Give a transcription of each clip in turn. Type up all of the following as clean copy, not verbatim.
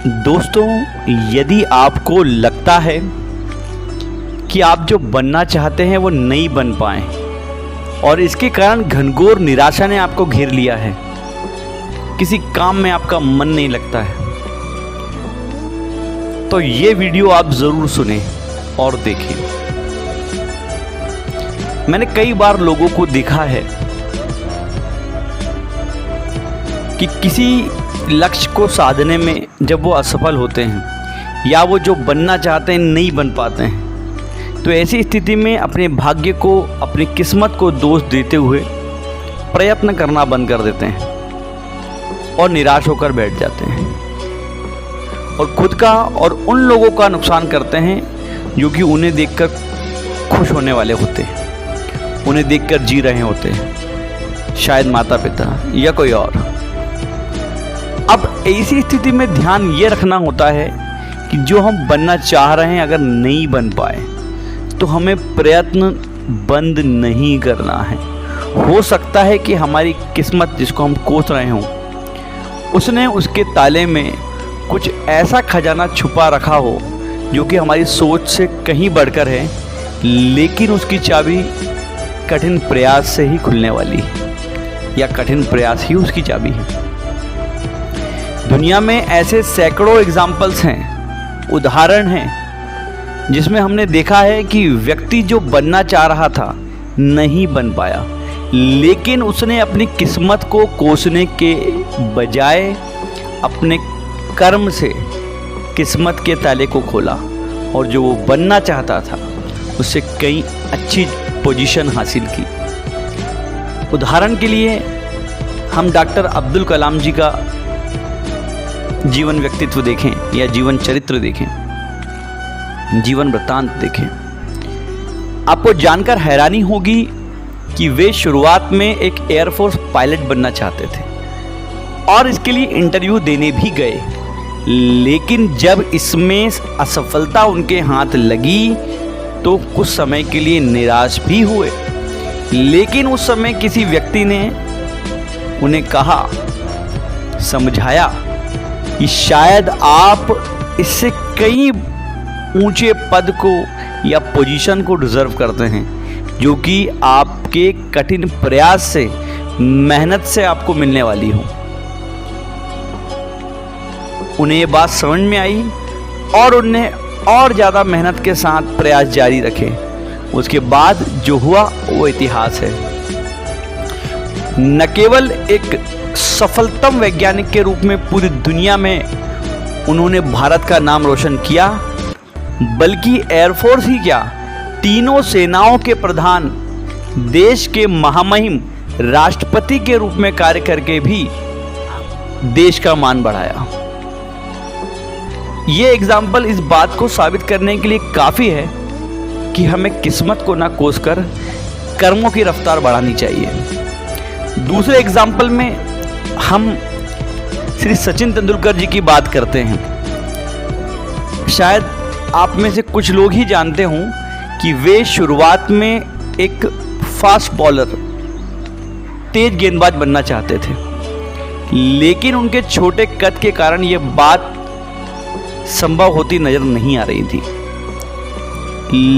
दोस्तों, यदि आपको लगता है कि आप जो बनना चाहते हैं वो नहीं बन पाए और इसके कारण घनघोर निराशा ने आपको घेर लिया है, किसी काम में आपका मन नहीं लगता है, तो ये वीडियो आप ज़रूर सुनें और देखें। मैंने कई बार लोगों को देखा है कि किसी लक्ष्य को साधने में जब वो असफल होते हैं या वो जो बनना चाहते हैं नहीं बन पाते हैं, तो ऐसी स्थिति में अपने भाग्य को, अपनी किस्मत को दोष देते हुए प्रयत्न करना बंद कर देते हैं और निराश होकर बैठ जाते हैं और खुद का और उन लोगों का नुकसान करते हैं जो कि उन्हें देखकर खुश होने वाले होते हैं, उन्हें देखकर जी रहे होते हैं, शायद माता पिता या कोई और। अब ऐसी स्थिति में ध्यान ये रखना होता है कि जो हम बनना चाह रहे हैं अगर नहीं बन पाए तो हमें प्रयत्न बंद नहीं करना है। हो सकता है कि हमारी किस्मत जिसको हम कोस रहे हों उसने उसके ताले में कुछ ऐसा खजाना छुपा रखा हो जो कि हमारी सोच से कहीं बढ़कर है, लेकिन उसकी चाबी कठिन प्रयास से ही खुलने वाली है या कठिन प्रयास ही उसकी चाबी है। दुनिया में ऐसे सैकड़ों एग्जाम्पल्स हैं, उदाहरण हैं, जिसमें हमने देखा है कि व्यक्ति जो बनना चाह रहा था नहीं बन पाया, लेकिन उसने अपनी किस्मत को कोसने के बजाय अपने कर्म से किस्मत के ताले को खोला और जो वो बनना चाहता था उससे कई अच्छी पोजीशन हासिल की। उदाहरण के लिए हम डॉक्टर अब्दुल कलाम जी का जीवन व्यक्तित्व देखें या जीवन चरित्र देखें, जीवन वृत्तांत देखें, आपको जानकर हैरानी होगी कि वे शुरुआत में एक एयरफोर्स पायलट बनना चाहते थे और इसके लिए इंटरव्यू देने भी गए, लेकिन जब इसमें असफलता उनके हाथ लगी तो कुछ समय के लिए निराश भी हुए। लेकिन उस समय किसी व्यक्ति ने उन्हें कहा, समझाया कि शायद आप इससे कई ऊंचे पद को या पोजीशन को डिज़र्व करते हैं जो कि आपके कठिन प्रयास से, मेहनत से आपको मिलने वाली हो। उन्हें ये बात समझ में आई और उन्हें और ज़्यादा मेहनत के साथ प्रयास जारी रखे। उसके बाद जो हुआ वो इतिहास है। न केवल एक सफलतम वैज्ञानिक के रूप में पूरी दुनिया में उन्होंने भारत का नाम रोशन किया, बल्कि एयरफोर्स ही क्या, तीनों सेनाओं के प्रधान, देश के महामहिम राष्ट्रपति के रूप में कार्य करके भी देश का मान बढ़ाया। ये एग्जाम्पल इस बात को साबित करने के लिए काफ़ी है कि हमें किस्मत को ना कोसकर कर्मों की रफ्तार बढ़ानी चाहिए। दूसरे एग्जाम्पल में हम श्री सचिन तेंदुलकर जी की बात करते हैं। शायद आप में से कुछ लोग ही जानते हों कि वे शुरुआत में एक फास्ट बॉलर, तेज गेंदबाज बनना चाहते थे, लेकिन उनके छोटे कद के कारण ये बात संभव होती नजर नहीं आ रही थी।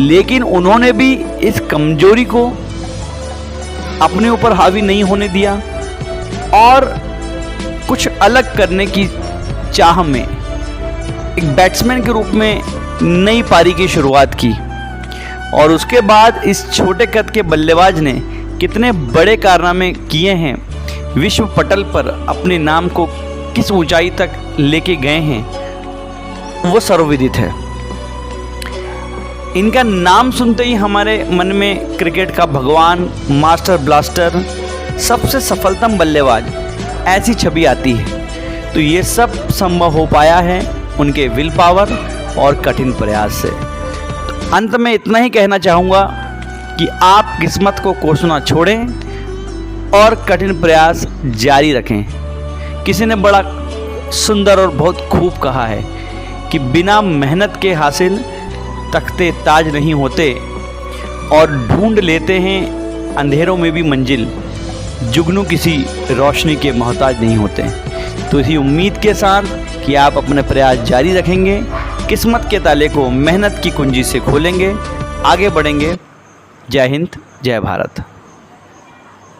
लेकिन उन्होंने भी इस कमजोरी को अपने ऊपर हावी नहीं होने दिया और कुछ अलग करने की चाह में एक बैट्समैन के रूप में नई पारी की शुरुआत की। और उसके बाद इस छोटे कद के बल्लेबाज ने कितने बड़े कारनामे किए हैं, विश्व पटल पर अपने नाम को किस ऊंचाई तक लेके गए हैं, वो सर्वविदित है। इनका नाम सुनते ही हमारे मन में क्रिकेट का भगवान, मास्टर ब्लास्टर, सबसे सफलतम बल्लेबाज, ऐसी छवि आती है। तो ये सब संभव हो पाया है उनके विल पावर और कठिन प्रयास से। तो अंत में इतना ही कहना चाहूँगा कि आप किस्मत को कोसना छोड़ें और कठिन प्रयास जारी रखें। किसी ने बड़ा सुंदर और बहुत खूब कहा है कि बिना मेहनत के हासिल तख्ते ताज नहीं होते और ढूंढ लेते हैं अंधेरों में भी मंजिल, जुगनू किसी रोशनी के मोहताज नहीं होते। तो इसी उम्मीद के साथ कि आप अपने प्रयास जारी रखेंगे, किस्मत के ताले को मेहनत की कुंजी से खोलेंगे, आगे बढ़ेंगे। जय हिंद, जय भारत।